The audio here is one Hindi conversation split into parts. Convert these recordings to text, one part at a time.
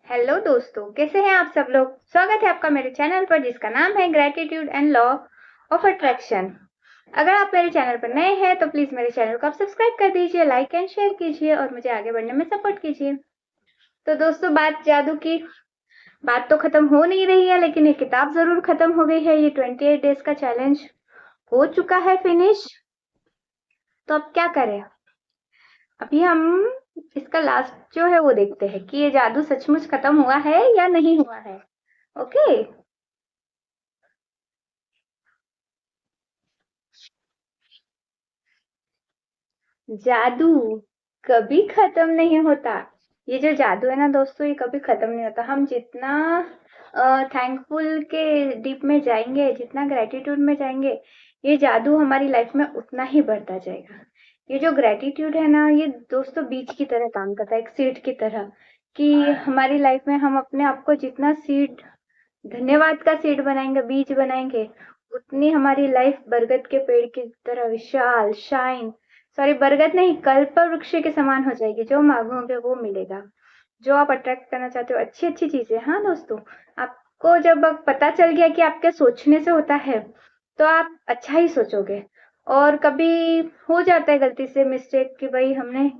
हेलो दोस्तों, कैसे हैं आप सब लोग। स्वागत है आपका मेरे चैनल पर जिसका नाम है gratitude and law of attraction. अगर आप मेरे चैनल पर नए हैं तो प्लीज मेरे चैनल को आप सब्सक्राइब कर दीजिए, लाइक एंड शेयर कीजिए और मुझे आगे बढ़ने में सपोर्ट कीजिए। तो दोस्तों, बात जादू की। बात तो खत्म हो नहीं रही है, लेकिन ये किताब जरूर खत्म हो गई है। ये 28 डेज का चैलेंज हो चुका है फिनिश। तो अब क्या करें। अभी हम इसका लास्ट जो है वो देखते हैं कि ये जादू सचमुच खत्म हुआ है या नहीं हुआ है। ओके। जादू कभी खत्म नहीं होता। ये जो जादू है ना दोस्तों, ये कभी खत्म नहीं होता। हम जितना थैंकफुल के डीप में जाएंगे, जितना ग्रेटिट्यूड में जाएंगे, ये जादू हमारी लाइफ में उतना ही बढ़ता जाएगा। ये जो ग्रेटिट्यूड है ना, ये दोस्तों बीज की तरह काम करता है, एक सीड की तरह। कि हमारी लाइफ में हम अपने आप को जितना सीड, धन्यवाद का सीड बनाएंगे, बीज बनाएंगे, उतनी हमारी लाइफ बरगद के पेड़ की तरह विशाल, शाइन, सॉरी बरगद नहीं, कल्प वृक्ष के समान हो जाएगी। जो मांगोगे वो मिलेगा। जो आप अट्रैक्ट करना चाहते हो, अच्छी अच्छी चीजें। हाँ दोस्तों, आपको जब पता चल गया कि आपके सोचने से होता है, तो आप अच्छा ही सोचोगे। और कभी हो जाता है गलती से मिस्टेक कि भाई हमने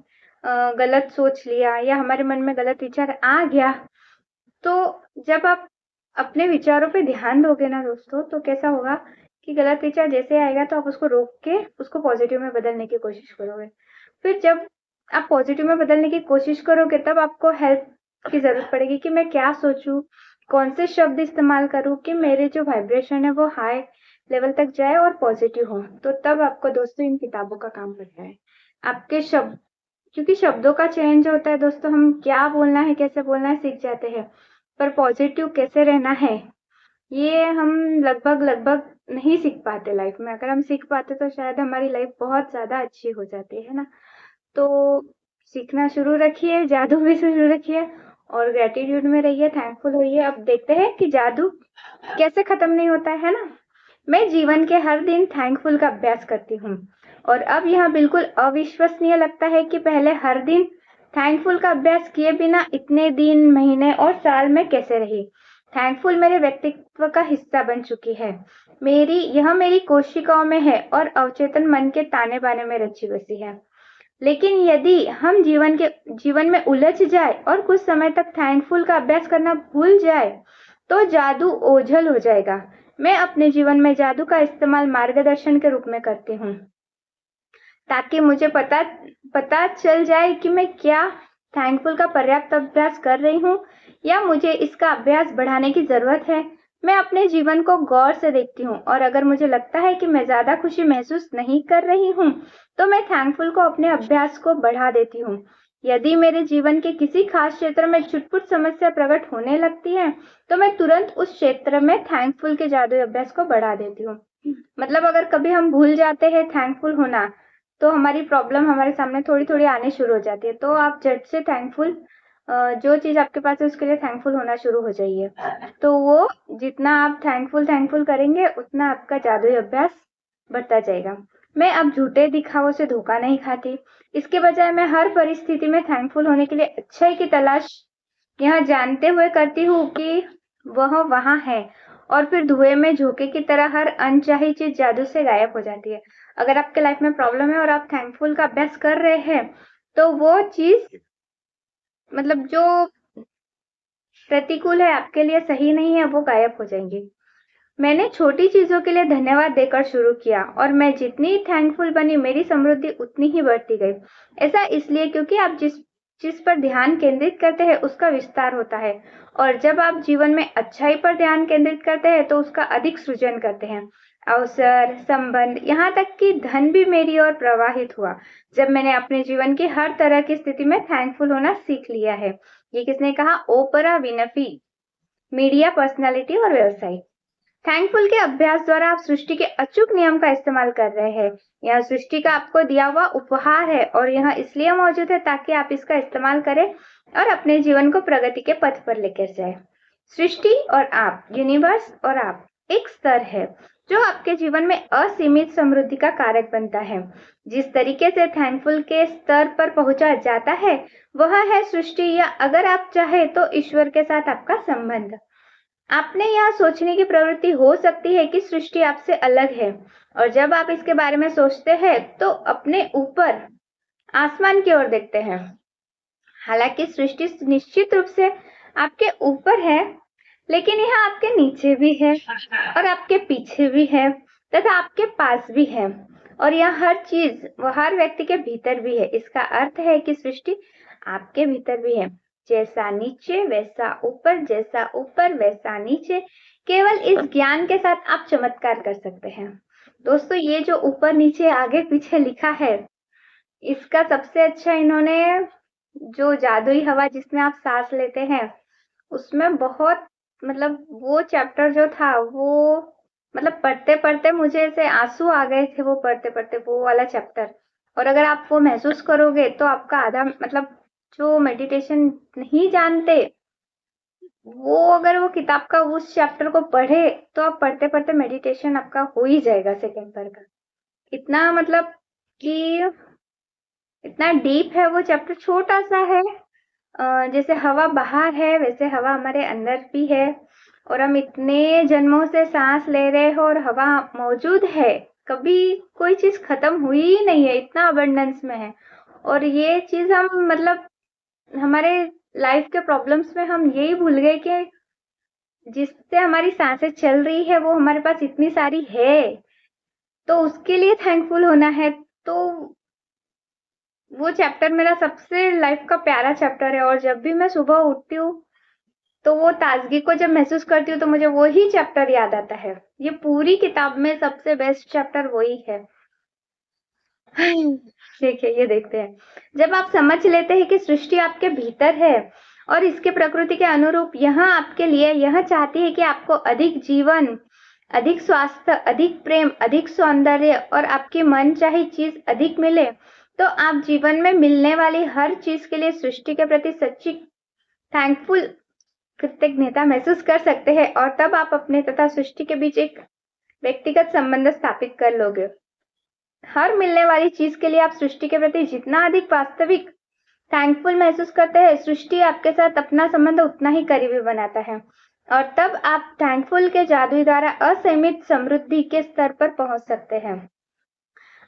गलत सोच लिया या हमारे मन में गलत विचार आ गया। तो जब आप अपने विचारों पे ध्यान दोगे ना दोस्तों, तो कैसा होगा कि गलत विचार जैसे आएगा तो आप उसको रोक के उसको पॉजिटिव में बदलने की कोशिश करोगे। फिर जब आप पॉजिटिव में बदलने की कोशिश करोगे, तब आपको हेल्प की जरूरत पड़ेगी कि मैं क्या सोचूं, कौन से शब्द इस्तेमाल करूं कि मेरे जो वाइब्रेशन है वो हाई लेवल तक जाए और पॉजिटिव हो। तो तब आपको दोस्तों इन किताबों का काम करता है। आपके शब्द, क्योंकि शब्दों का चेंज होता है दोस्तों, हम क्या बोलना है, कैसे बोलना है सीख जाते हैं, पर पॉजिटिव कैसे रहना है, ये हम लगभग लगभग नहीं सीख पाते लाइफ में। अगर हम सीख पाते तो शायद हमारी लाइफ बहुत ज्यादा अच्छी हो जाती है ना। तो सीखना शुरू रखिए, जादू भी शुरू रखिए और ग्रेटिट्यूड में रहिए, थैंकफुल होइए। अब देखते हैं कि जादू कैसे खत्म नहीं होता है ना। मैं जीवन के हर दिन थैंकफुल का अभ्यास करती हूँ और अब यह बिल्कुल अविश्वसनीय लगता है कि पहले हर दिन थैंकफुल का अभ्यास किए बिना इतने दिन, महीने और साल में कैसे रही। थैंकफुल मेरे व्यक्तित्व का हिस्सा बन चुकी है। मेरी कोशिकाओं में है और अवचेतन मन के ताने बाने में रची बसी है। लेकिन यदि हम जीवन में उलझ जाए और कुछ समय तक थैंकफुल का अभ्यास करना भूल जाए, तो जादू ओझल हो जाएगा। मैं अपने जीवन में जादू का इस्तेमाल मार्गदर्शन के रूप में करती हूँ, ताकि मुझे पता पता चल जाए कि मैं क्या थैंकफुल का पर्याप्त अभ्यास कर रही हूँ या मुझे इसका अभ्यास बढ़ाने की जरूरत है। मैं अपने जीवन को गौर से देखती हूँ और अगर मुझे लगता है कि मैं ज्यादा खुशी महसूस नहीं कर रही हूँ, तो मैं थैंकफुल को अपने अभ्यास को बढ़ा देती हूँ। यदि मेरे जीवन के किसी खास क्षेत्र में छुटपुट समस्या प्रकट होने लगती है, तो मैं तुरंत उस क्षेत्र में थैंकफुल के जादुई अभ्यास को बढ़ा देती हूँ। मतलब अगर कभी हम भूल जाते हैं थैंकफुल होना, तो हमारी प्रॉब्लम हमारे सामने थोड़ी थोड़ी आने शुरू हो जाती है। तो आप झट से थैंकफुल, जो चीज आपके पास है उसके लिए थैंकफुल होना शुरू हो जाइए। तो वो जितना आप थैंकफुल थैंकफुल करेंगे, उतना आपका जादुई अभ्यास बढ़ता जाएगा। मैं अब झूठे दिखावों से धोखा नहीं खाती। इसके बजाय मैं हर परिस्थिति में थैंकफुल होने के लिए अच्छाई की तलाश यह जानते हुए करती हूँ कि वह वहां है, और फिर धुएं में झोंके की तरह हर अनचाही चीज जादू से गायब हो जाती है। अगर आपके लाइफ में प्रॉब्लम है और आप थैंकफुल का अभ्यास कर रहे हैं, तो वो चीज, मतलब जो प्रतिकूल है आपके लिए, सही नहीं है, वो गायब हो जाएंगी। मैंने छोटी चीजों के लिए धन्यवाद देकर शुरू किया और मैं जितनी थैंकफुल बनी, मेरी समृद्धि उतनी ही बढ़ती गई। ऐसा इसलिए क्योंकि आप जिस चीज पर ध्यान केंद्रित करते हैं उसका विस्तार होता है, और जब आप जीवन में अच्छाई पर ध्यान केंद्रित करते हैं तो उसका अधिक सृजन करते हैं। अवसर, संबंध, यहाँ तक कि धन भी मेरी ओर प्रवाहित हुआ जब मैंने अपने जीवन की हर तरह की स्थिति में थैंकफुल होना सीख लिया है। ये किसने कहा? ओपरा विनफी, मीडिया पर्सनालिटी और व्यवसायी। थैंकफुल के अभ्यास द्वारा आप सृष्टि के अचूक नियम का इस्तेमाल कर रहे हैं। यह सृष्टि का आपको दिया हुआ उपहार है और यह इसलिए मौजूद है ताकि आप इसका इस्तेमाल करें और अपने जीवन को प्रगति के पथ पर लेकर जाए। सृष्टि और आप, यूनिवर्स और आप एक स्तर है जो आपके जीवन में असीमित समृद्धि का कारक बनता है। जिस तरीके से थैंकफुल के स्तर पर पहुंचा जाता है वह है सृष्टि, या अगर आप चाहे तो ईश्वर के साथ आपका संबंध। आपने यह सोचने की प्रवृत्ति हो सकती है कि सृष्टि आपसे अलग है, और जब आप इसके बारे में सोचते हैं तो अपने ऊपर आसमान की ओर देखते हैं। हालांकि सृष्टि निश्चित रूप से आपके ऊपर है, लेकिन यह आपके नीचे भी है और आपके पीछे भी है तथा आपके पास भी है, और यह हर चीज व हर व्यक्ति के भीतर भी है। इसका अर्थ है कि सृष्टि आपके भीतर भी है। जैसा नीचे वैसा ऊपर, जैसा ऊपर वैसा नीचे। केवल इस ज्ञान के साथ आप चमत्कार कर सकते हैं। दोस्तों, ये जो ऊपर नीचे आगे पीछे लिखा है, इसका सबसे अच्छा इन्होंने जो जादुई हवा जिसमें आप सांस लेते हैं, उसमें बहुत मतलब वो चैप्टर जो था वो मतलब पढ़ते पढ़ते मुझे ऐसे आंसू आ गए थे वो पढ़ते पढ़ते वो वाला चैप्टर। और अगर आप वो महसूस करोगे तो आपका आधा मतलब जो मेडिटेशन नहीं जानते वो अगर वो किताब का उस चैप्टर को पढ़े तो आप पढ़ते पढ़ते मेडिटेशन आपका हो ही जाएगा सेकंड पर का। इतना मतलब कि इतना डीप है वो चैप्टर, छोटा सा है। जैसे हवा बाहर है वैसे हवा हमारे अंदर भी है, और हम इतने जन्मों से सांस ले रहे हो और हवा मौजूद है, कभी कोई चीज खत्म हुई ही नहीं है, इतना अबंडेंस में है। और ये चीज हम मतलब हमारे लाइफ के प्रॉब्लम्स में हम यही भूल गए कि जिससे हमारी सांसें चल रही है वो हमारे पास इतनी सारी है, तो उसके लिए थैंकफुल होना है। तो वो चैप्टर मेरा सबसे लाइफ का प्यारा चैप्टर है, और जब भी मैं सुबह उठती हूँ तो वो ताजगी को जब महसूस करती हूँ तो मुझे वही चैप्टर याद आता है। ये पूरी किताब में सबसे बेस्ट चैप्टर वही है। देखिए, ये देखते हैं। जब आप समझ लेते हैं कि सृष्टि आपके भीतर है और इसके प्रकृति के अनुरूप यह आपके लिए यह चाहती है कि आपको अधिक जीवन, अधिक स्वास्थ्य, अधिक प्रेम, अधिक सौंदर्य और आपकी मन चाही चीज अधिक मिले, तो आप जीवन में मिलने वाली हर चीज के लिए सृष्टि के प्रति सच्ची थैंकफुल कृतज्ञता महसूस कर सकते हैं, और तब आप अपने तथा सृष्टि के बीच एक व्यक्तिगत संबंध स्थापित कर लोगे। हर मिलने वाली चीज के लिए आप सृष्टि के प्रति जितना अधिक वास्तविक थैंकफुल महसूस करते हैं, सृष्टि आपके साथ अपना संबंध उतना ही करीबी बनाता है, और तब आप थैंकफुल के जादू द्वारा असीमित समृद्धि के स्तर पर पहुंच सकते हैं।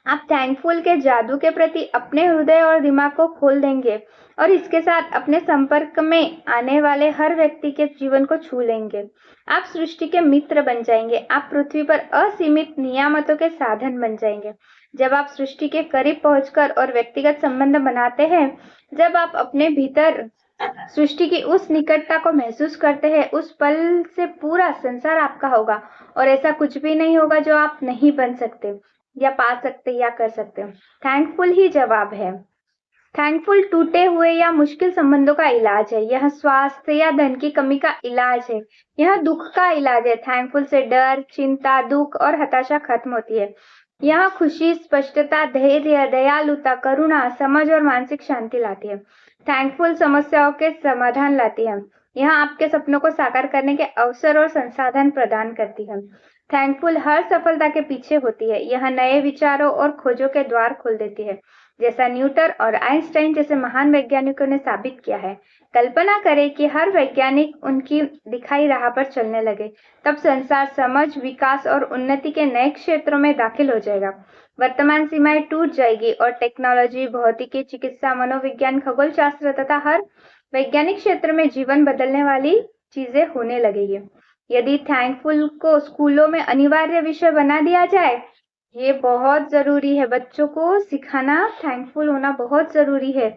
आप थैंकफुल के जादू के प्रति अपने हृदय और दिमाग को खोल देंगे और इसके साथ अपने संपर्क में आने वाले हर व्यक्ति के जीवन को छू लेंगे। आप सृष्टि के मित्र बन जाएंगे। आप पृथ्वी पर असीमित नियामतों के साधन बन जाएंगे। जब आप सृष्टि के करीब पहुंचकर और व्यक्तिगत संबंध बनाते हैं, जब आप अपने भीतर सृष्टि की उस निकटता को महसूस करते हैं, उस पल से पूरा संसार आपका होगा, और ऐसा कुछ भी नहीं होगा जो आप नहीं बन सकते या पा सकते या कर सकते। थैंकफुल ही जवाब है। थैंकफुल टूटे हुए या मुश्किल संबंधों का इलाज है। यह स्वास्थ्य या धन की कमी का इलाज है। यह दुख का इलाज है। थैंकफुल से डर, चिंता, दुख और हताशा खत्म होती है। यह खुशी, स्पष्टता, धैर्य, दयालुता, करुणा, समझ और मानसिक शांति लाती है। थैंकफुल समस्याओं के समाधान लाती है। यह आपके सपनों को साकार करने के अवसर और संसाधन प्रदान करती है। थैंकफुल हर सफलता के पीछे होती है। यह नए विचारों और खोजों के द्वार खोल देती है, जैसा न्यूटन और आइंस्टाइन जैसे महान वैज्ञानिकों ने साबित किया है। कल्पना करें कि हर वैज्ञानिक उनकी दिखाई राह पर चलने लगे, तब संसार समझ, विकास और उन्नति के नए क्षेत्रों में दाखिल हो जाएगा। वर्तमान सीमाएं टूट जाएगी और टेक्नोलॉजी, भौतिकी, चिकित्सा, मनोविज्ञान, खगोल शास्त्र तथा हर वैज्ञानिक क्षेत्र में जीवन बदलने वाली चीजें होने लगेगी। यदि थैंकफुल को स्कूलों में अनिवार्य विषय बना दिया जाए, ये बहुत जरूरी है, बच्चों को सिखाना थैंकफुल होना बहुत जरूरी है।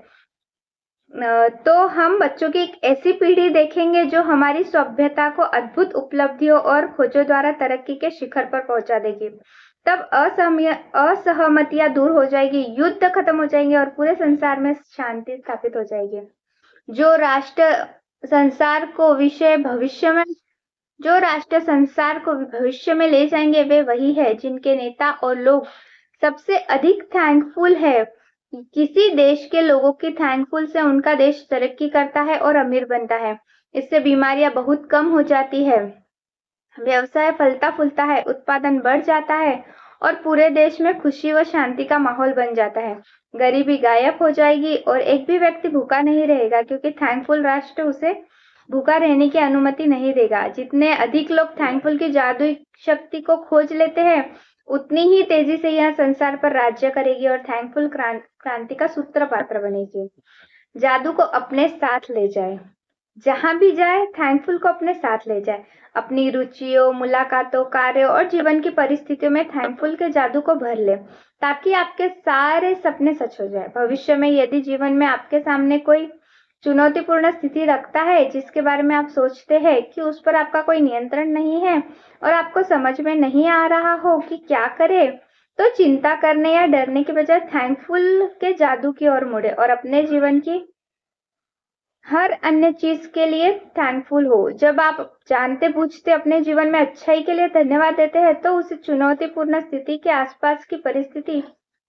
तो हम बच्चों की एक ऐसी पीढ़ी देखेंगे जो हमारी सभ्यता को अद्भुत उपलब्धियों और खोजों द्वारा तरक्की के शिखर पर पहुंचा देगी। तब असहमतियां दूर हो जाएगी, युद्ध खत्म हो जाएंगे और पूरे संसार में शांति स्थापित हो जाएगी। जो राष्ट्र संसार को भविष्य में ले जाएंगे वे वही है जिनके नेता और लोग सबसे अधिक थैंकफुल है। किसी देश के लोगों की थैंकफुल से उनका देश तरक्की करता है और अमीर बनता है। इससे बीमारियां बहुत कम हो जाती है। व्यवसाय फलता फूलता है, उत्पादन बढ़ जाता है और पूरे देश में खुशी व शांति का माहौल बन जाता है। गरीबी गायब हो जाएगी और एक भी व्यक्ति भूखा नहीं रहेगा, क्योंकि थैंकफुल राष्ट्र उसे भूखा रहने की अनुमति नहीं देगा। जितने अधिक लोग थैंकफुल की जादुई शक्ति को खोज लेते हैं, उतनी ही तेजी से यह संसार पर राज्य करेगी और थैंकफुल क्रांति का सूत्रपात्र बनेगी। जादू को अपने साथ ले जाए, जहां भी जाए थैंकफुल को अपने साथ ले जाए। अपनी रुचियों, मुलाकातों, कार्यों और जीवन की परिस्थितियों में थैंकफुल के जादू को भर ले, ताकि आपके सारे सपने सच हो जाए। भविष्य में यदि जीवन में आपके सामने कोई चुनौतीपूर्ण स्थिति रखता है, जिसके बारे में आप सोचते हैं कि उस पर आपका कोई नियंत्रण नहीं है और आपको समझ में नहीं आ रहा हो कि क्या करें, तो चिंता करने या डरने के बजाय थैंकफुल के जादू की ओर मुड़े और अपने जीवन की हर अन्य चीज के लिए थैंकफुल हो। जब आप जानते बूझते अपने जीवन में अच्छाई के लिए धन्यवाद देते हैं, तो उस चुनौतीपूर्ण स्थिति के आसपास की परिस्थिति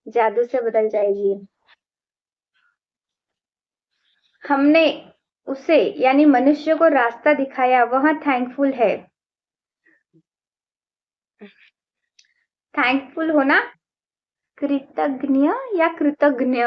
जादू से बदल जाएगी। हमने उसे यानी मनुष्य को रास्ता दिखाया, वह थैंकफुल है। थैंकफुल होना कृतज्ञ या कृतज्ञ,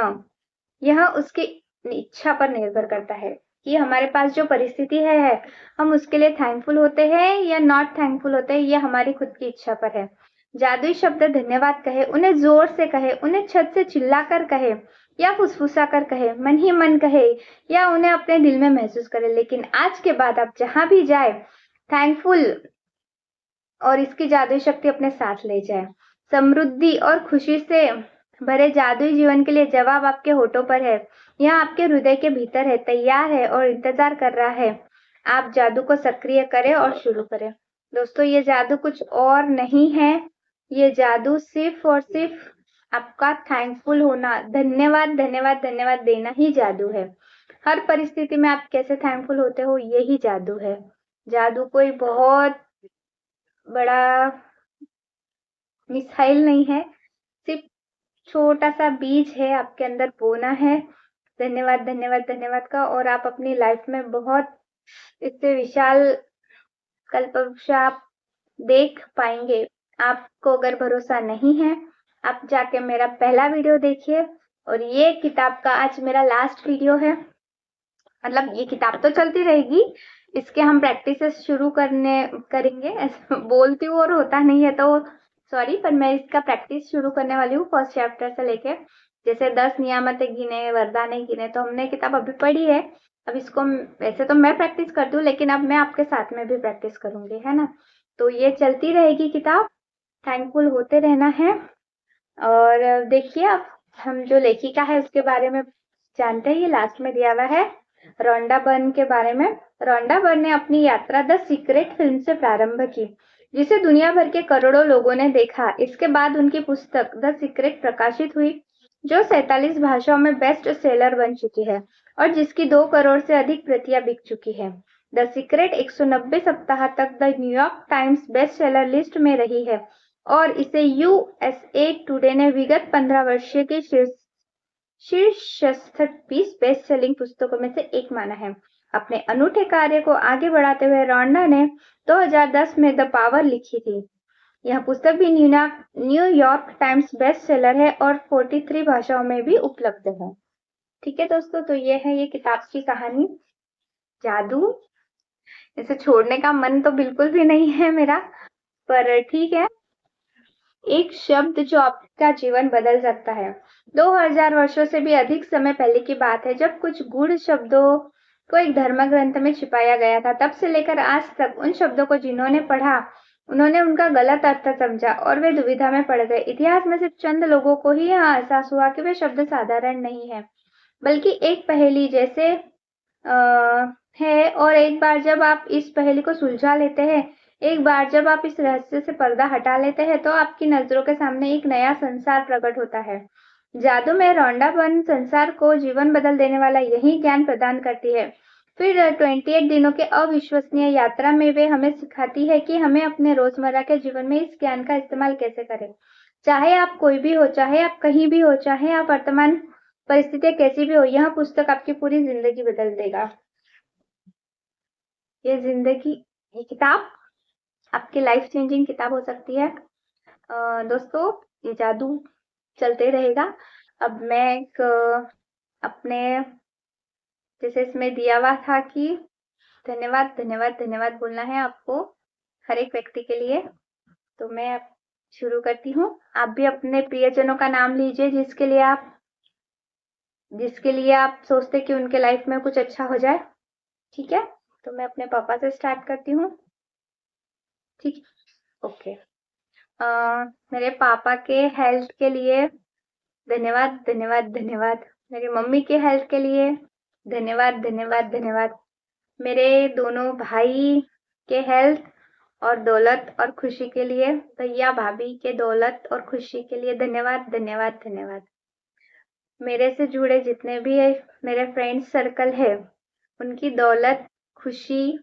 यह उसकी इच्छा पर निर्भर करता है कि हमारे पास जो परिस्थिति है हम उसके लिए थैंकफुल होते हैं या नॉट थैंकफुल होते हैं, यह हमारी खुद की इच्छा पर है। जादुई शब्द धन्यवाद कहे, उन्हें जोर से कहे, उन्हें छत से चिल्लाकर कहे या फुसफुसा कर कहे, मन ही मन कहे या उन्हें अपने दिल में महसूस करे, लेकिन आज के बाद आप जहां भी जाए थैंकफुल और इसकी जादुई शक्ति अपने साथ ले जाए। समृद्धि और खुशी से भरे जादुई जीवन के लिए जवाब आपके होठों पर है, यह आपके हृदय के भीतर है, तैयार है और इंतजार कर रहा है। आप जादू को सक्रिय करें और शुरू करें। दोस्तों, ये जादू कुछ और नहीं है, ये जादू सिर्फ और सिर्फ आपका थैंकफुल होना, धन्यवाद धन्यवाद धन्यवाद देना ही जादू है। हर परिस्थिति में आप कैसे थैंकफुल होते हो, यही जादू है। जादू कोई बहुत बड़ा मिसाइल नहीं है, सिर्फ छोटा सा बीज है आपके अंदर बोना है। धन्यवाद धन्यवाद धन्यवाद का, और आप अपनी लाइफ में बहुत इससे विशाल कल्पवृक्ष आप देख पाएंगे। आपको अगर भरोसा नहीं है, आप जाके मेरा पहला वीडियो देखिए, और ये किताब का आज मेरा लास्ट वीडियो है। मतलब ये किताब तो चलती रहेगी, इसके हम प्रैक्टिसेस शुरू करेंगे। ऐसे बोलती हूँ और होता नहीं है तो सॉरी, पर मैं इसका प्रैक्टिस शुरू करने वाली हूँ फर्स्ट चैप्टर से लेके। जैसे 10 नियामतें गिने, वरदाने गिने, तो हमने किताब अभी पढ़ी है। अब इसको वैसे तो मैं प्रैक्टिस करती हूँ, लेकिन अब मैं आपके साथ में भी प्रैक्टिस करूंगी, है ना। तो ये चलती रहेगी किताब, थैंकफुल होते रहना है। और देखिए, अब हम जो लेखिका है उसके बारे में जानते हैं। ये लास्ट में दिया हुआ है रोंडा बर्न के बारे में। रोंडा बर्न ने अपनी यात्रा द सीक्रेट फिल्म से प्रारंभ की, जिसे दुनिया भर के करोड़ों लोगों ने देखा। इसके बाद उनकी पुस्तक द सीक्रेट प्रकाशित हुई, जो 47 भाषाओं में बेस्ट सेलर बन चुकी है और जिसकी 2 करोड़ से अधिक प्रतियां बिक चुकी है। द सीक्रेट 190 सप्ताह तक the New York times best seller list में रही है और इसे यूएसए टुडे ने विगत 15 वर्षीय की शीर्षस्थ 20 बेस्ट सेलिंग पुस्तकों में से एक माना है। अपने अनूठे कार्य को आगे बढ़ाते हुए रोंडा ने 2010 में द पावर लिखी थी। यह पुस्तक भी न्यूयॉर्क टाइम्स बेस्ट सेलर है और 43 भाषाओं में भी उपलब्ध है। ठीक है दोस्तों, तो ये है ये किताब की कहानी। जादू, इसे छोड़ने का मन तो बिल्कुल भी नहीं है मेरा, पर ठीक है, एक शब्द जो आपका जीवन बदल सकता है। 2000 वर्षों से भी अधिक समय पहले की बात है, जब कुछ गूढ़ शब्दों को एक धर्म ग्रंथ में छिपाया गया था। तब से लेकर आज तक उन शब्दों को जिन्होंने पढ़ा, उन्होंने उनका गलत अर्थ समझा और वे दुविधा में पड़ गए। इतिहास में सिर्फ चंद लोगों को ही यह एहसास हुआ कि वे शब्द साधारण नहीं है, बल्कि एक पहेली जैसे है। और एक बार जब आप इस पहेली को सुलझा लेते हैं, एक बार जब आप इस रहस्य से पर्दा हटा लेते हैं, तो आपकी नजरों के सामने एक नया संसार प्रकट होता है। जादू में रोंडा बर्न संसार को जीवन बदल देने वाला यही ज्ञान प्रदान करती है। फिर 28 दिनों के अविश्वसनीय यात्रा में वे हमें सिखाती है कि हमें अपने रोजमर्रा के जीवन में इस ज्ञान का इस्तेमाल कैसे करें। चाहे आप कोई भी हो, चाहे आप कहीं भी हो, चाहे आप वर्तमान परिस्थितियां कैसी भी हो, यह पुस्तक आपकी पूरी जिंदगी बदल देगा। ये किताब आपकी लाइफ चेंजिंग किताब हो सकती है। दोस्तों, ये जादू चलते रहेगा। अब मैं एक अपने जैसे इसमें दिया हुआ था कि धन्यवाद धन्यवाद धन्यवाद बोलना है आपको हर एक व्यक्ति के लिए। तो मैं अब शुरू करती हूँ। आप भी अपने प्रियजनों का नाम लीजिए जिसके लिए आप सोचते कि उनके लाइफ में कुछ अच्छा हो जाए। ठीक है, तो मैं अपने पापा से स्टार्ट करती हूँ। ठीक, ओके। मेरे पापा के हेल्थ के लिए धन्यवाद धन्यवाद धन्यवाद। मेरी मम्मी के हेल्थ के लिए धन्यवाद धन्यवाद धन्यवाद। मेरे दोनों भाई के हेल्थ और दौलत और खुशी के लिए, भैया भाभी के दौलत और खुशी के लिए धन्यवाद धन्यवाद धन्यवाद। मेरे से जुड़े जितने भी मेरे फ्रेंड्स सर्कल है, उनकी दौलत, खुशी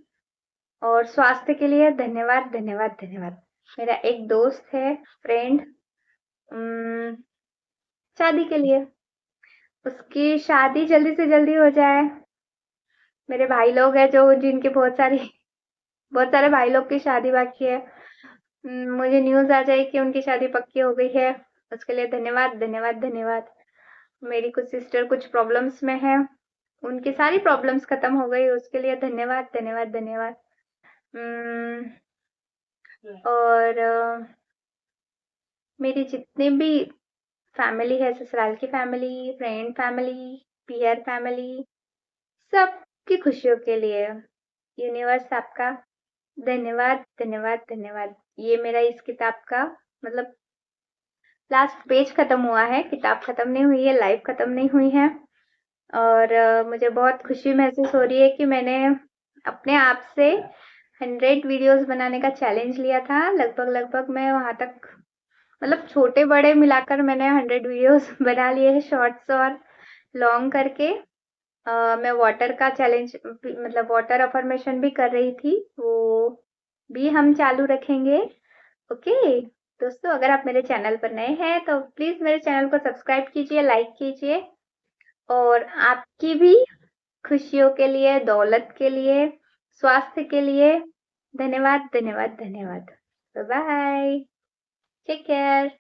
और स्वास्थ्य के लिए धन्यवाद धन्यवाद धन्यवाद। मेरा एक दोस्त है, फ्रेंड, शादी के लिए, उसकी शादी जल्दी से जल्दी हो जाए। मेरे भाई लोग हैं जो जिनके बहुत सारे भाई लोग की शादी बाकी है। मुझे न्यूज़ आ जाए कि उनकी शादी पक्की हो गई है, उसके लिए धन्यवाद धन्यवाद धन्यवाद। मेरी कुछ सिस्टर कुछ प्रॉब्लम्स में है, उनकी सारी प्रॉब्लम्स खत्म हो गई, उसके लिए धन्यवाद धन्यवाद धन्यवाद। और मेरी जितनी भी फैमिली है, ससुराल की family, friend family, peer family, सबकी खुशियों के लिए यूनिवर्स आपका धन्यवाद धन्यवाद धन्यवाद। ये मेरा इस किताब का मतलब लास्ट पेज खत्म हुआ है, किताब खत्म नहीं हुई है, लाइफ खत्म नहीं हुई है। और मुझे बहुत खुशी महसूस हो रही है कि मैंने अपने आप से 100 वीडियोस बनाने का चैलेंज लिया था। लगभग मैं वहां तक मतलब छोटे बड़े मिलाकर मैंने 100 वीडियोस बना लिए हैं, शॉर्ट्स और लॉन्ग करके। मैं वाटर का चैलेंज मतलब वाटर अफर्मेशन भी कर रही थी, वो भी हम चालू रखेंगे। ओके दोस्तों, अगर आप मेरे चैनल पर नए हैं तो प्लीज मेरे चैनल को सब्सक्राइब कीजिए, लाइक कीजिए। और आपकी भी खुशियों के लिए, दौलत के लिए, स्वास्थ्य के लिए धन्यवाद धन्यवाद धन्यवाद। Bye bye, take care.